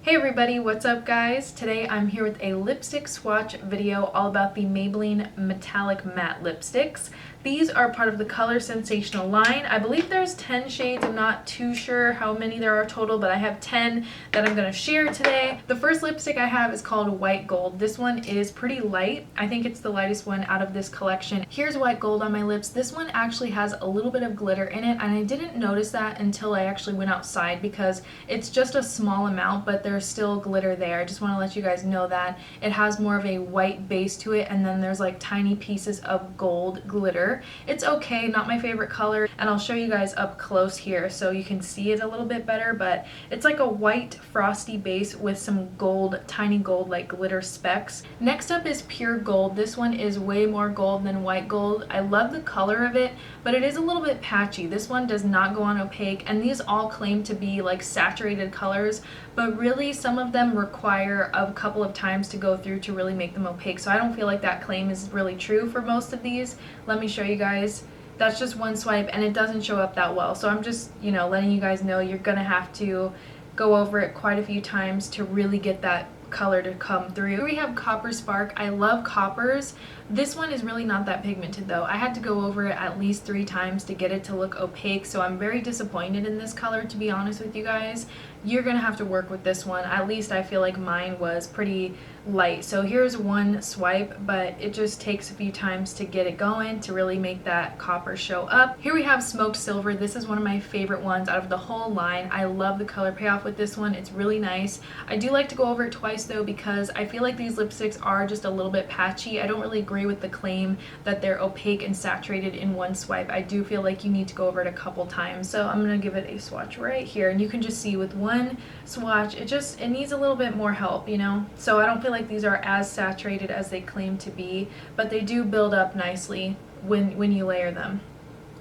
Hey everybody, what's up guys? Today I'm here with a lipstick swatch video all about the Maybelline Metallic Matte Lipsticks. These are part of the Color Sensational line. I believe there's 10 shades. I'm not too sure how many there are total, but I have 10 that I'm going to share today. The first lipstick I have is called White Gold. This one is pretty light. I think it's the lightest one out of this collection. Here's White Gold on my lips. This one actually has a little bit of glitter in it, and I didn't notice that until I actually went outside because it's just a small amount, but there's still glitter there. I just want to let you guys know that. It has more of a white base to it, and then there's like tiny pieces of gold glitter. It's okay, not my favorite color, and I'll show you guys up close here so you can see it a little bit better, but it's like a white frosty base with some gold, tiny gold like glitter specks. Next up is Pure Gold. This one is way more gold than White Gold. I love the color of it, but it is a little bit patchy. This one does not go on opaque, and these all claim to be like saturated colors, but really some of them require a couple of times to go through to really make them opaque, so I don't feel like that claim is really true for most of these. Let me show you guys. That's just one swipe and it doesn't show up that well, so I'm just, letting you guys know you're gonna have to go over it quite a few times to really get that color to come through. Here we have Copper Spark. I love coppers. This one is really not that pigmented though. I had to go over it at least 3 times to get it to look opaque, so I'm very disappointed in this color, to be honest with you guys. You're gonna have to work with this one. At least I feel like mine was pretty light. So here's one swipe, but it just takes a few times to get it going to really make that copper show up. Here we have Smoked Silver. This is one of my favorite ones out of the whole line. I love the color payoff with this one. It's really nice. I do like to go over it twice though, because I feel like these lipsticks are just a little bit patchy. I don't really agree with the claim that they're opaque and saturated in one swipe. I do feel like you need to go over it a couple times. So I'm gonna give it a swatch right here, and you can just see with one swatch it needs a little bit more help, so I don't feel like these are as saturated as they claim to be, but they do build up nicely when you layer them.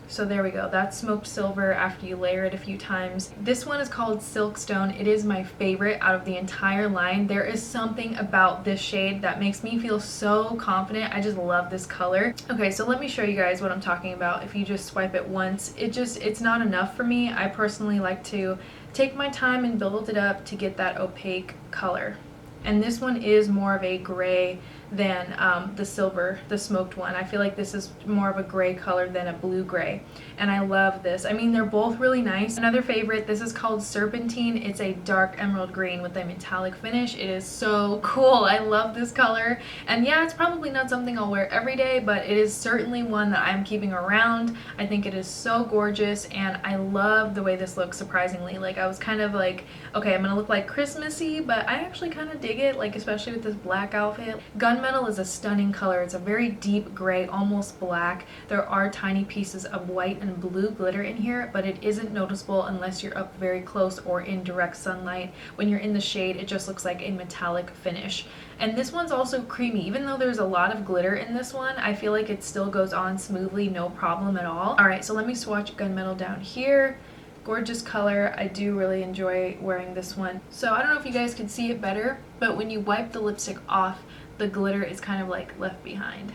So there we go. That's Smoked Silver after you layer it a few times. This one is called Silkstone. It is my favorite out of the entire line. There is something about this shade that makes me feel so confident. I just love this color. Okay, so let me show you guys what I'm talking about. If you just swipe it once, it's not enough for me. I personally like to take my time and build it up to get that opaque color. And this one is more of a gray than the silver, the smoked one. I feel like this is more of a gray color than a blue gray, and I love this. I mean, they're both really nice. Another favorite, this is called Serpentine. It's a dark emerald green with a metallic finish. It is so cool. I love this color, and yeah, it's probably not something I'll wear every day, but it is certainly one that I'm keeping around. I think it is so gorgeous, and I love the way this looks, surprisingly. Like, I was kind of like, okay, I'm gonna look like Christmassy, but I actually kind of dig it, like especially with this black outfit. Gunmetal is a stunning color. It's a very deep gray, almost black. There are tiny pieces of white and blue glitter in here, but it isn't noticeable unless you're up very close or in direct sunlight. When you're in the shade, it just looks like a metallic finish. And this one's also creamy. Even though there's a lot of glitter in this one, I feel like it still goes on smoothly, no problem at all. Alright, so let me swatch Gunmetal down here. Gorgeous color. I do really enjoy wearing this one. So I don't know if you guys can see it better, but when you wipe the lipstick off, the glitter is kind of like left behind.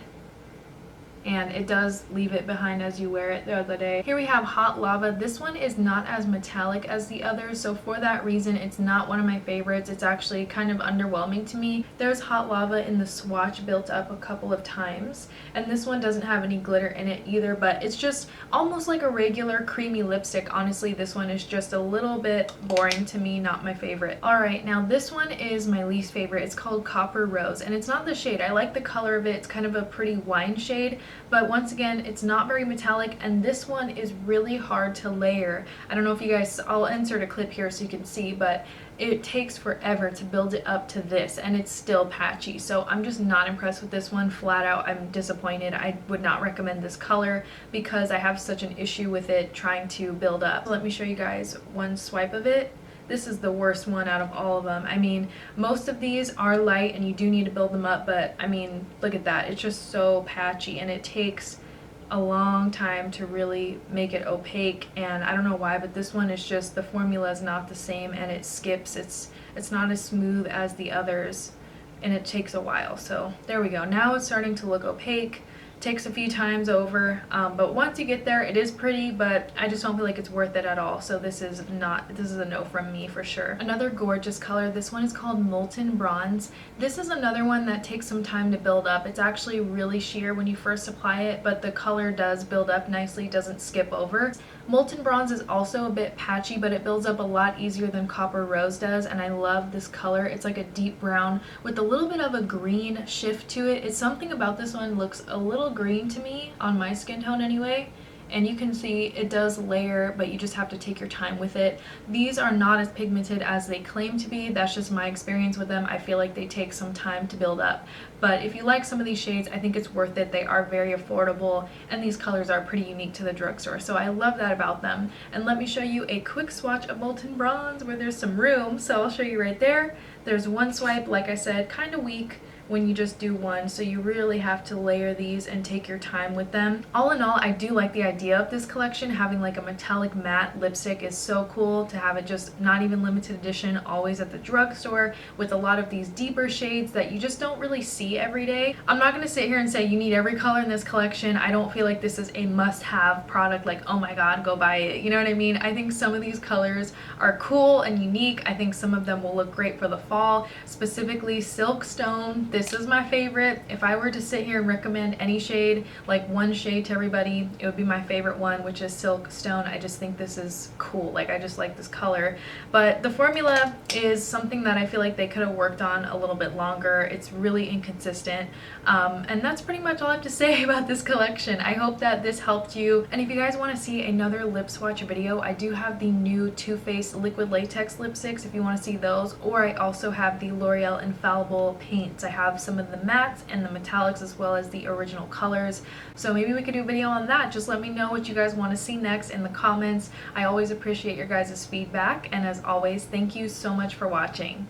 And it does leave it behind as you wear it the other day. Here we have Hot Lava. This one is not as metallic as the others, so for that reason it's not one of my favorites. It's actually kind of underwhelming to me. There's Hot Lava in the swatch built up a couple of times, and this one doesn't have any glitter in it either, but it's just almost like a regular creamy lipstick. Honestly, this one is just a little bit boring to me, not my favorite. Alright, now this one is my least favorite. It's called Copper Rose, and it's not the shade. I like the color of it. It's kind of a pretty wine shade, but once again, it's not very metallic, and this one is really hard to layer. I don't know if you guys, I'll insert a clip here so you can see, but it takes forever to build it up to this, and it's still patchy. So I'm just not impressed with this one. Flat out, I'm disappointed. I would not recommend this color because I have such an issue with it trying to build up. Let me show you guys one swipe of it. This is the worst one out of all of them. I mean, most of these are light and you do need to build them up, but I mean, look at that. It's just so patchy, and it takes a long time to really make it opaque, and I don't know why, but this one is just, the formula is not the same and it skips. It's not as smooth as the others, and it takes a while. So there we go. Now it's starting to look opaque. Takes a few times over, but once you get there, it is pretty, but I just don't feel like it's worth it at all. So this is a no from me for sure. Another gorgeous color, this one is called Molten Bronze. This is another one that takes some time to build up. It's actually really sheer when you first apply it, but the color does build up nicely, doesn't skip over. Molten Bronze is also a bit patchy, but it builds up a lot easier than Copper Rose does, and I love this color. It's like a deep brown with a little bit of a green shift to it. It's something about this one looks a little green to me, on my skin tone anyway. And you can see it does layer, but you just have to take your time with it. These are not as pigmented as they claim to be. That's just my experience with them. I feel like they take some time to build up. But if you like some of these shades, I think it's worth it. They are very affordable, and these colors are pretty unique to the drugstore. So I love that about them. And let me show you a quick swatch of Molten Bronze where there's some room. So I'll show you right there. There's one swipe, like I said, kind of weak when you just do one, so you really have to layer these and take your time with them. All in all, I do like the idea of this collection. Having like a metallic matte lipstick is so cool, to have it just not even limited edition, always at the drugstore, with a lot of these deeper shades that you just don't really see every day. I'm not gonna sit here and say you need every color in this collection. I don't feel like this is a must-have product, like, oh my god, go buy it. You know what I mean? I think some of these colors are cool and unique. I think some of them will look great for the fall, specifically Silkstone. This is my favorite. If I were to sit here and recommend any shade, like one shade to everybody, it would be my favorite one, which is Silkstone. I just think this is cool. Like, I just like this color. But the formula is something that I feel like they could have worked on a little bit longer. It's really inconsistent. And that's pretty much all I have to say about this collection. I hope that this helped you. And if you guys want to see another lip swatch video, I do have the new Too Faced liquid latex lipsticks if you want to see those, or I also have the L'Oreal Infallible paints. I have some of the mattes and the metallics as well as the original colors, so maybe we could do a video on that. Just let me know what you guys want to see next in the comments. I always appreciate your guys' feedback, and as always, thank you so much for watching.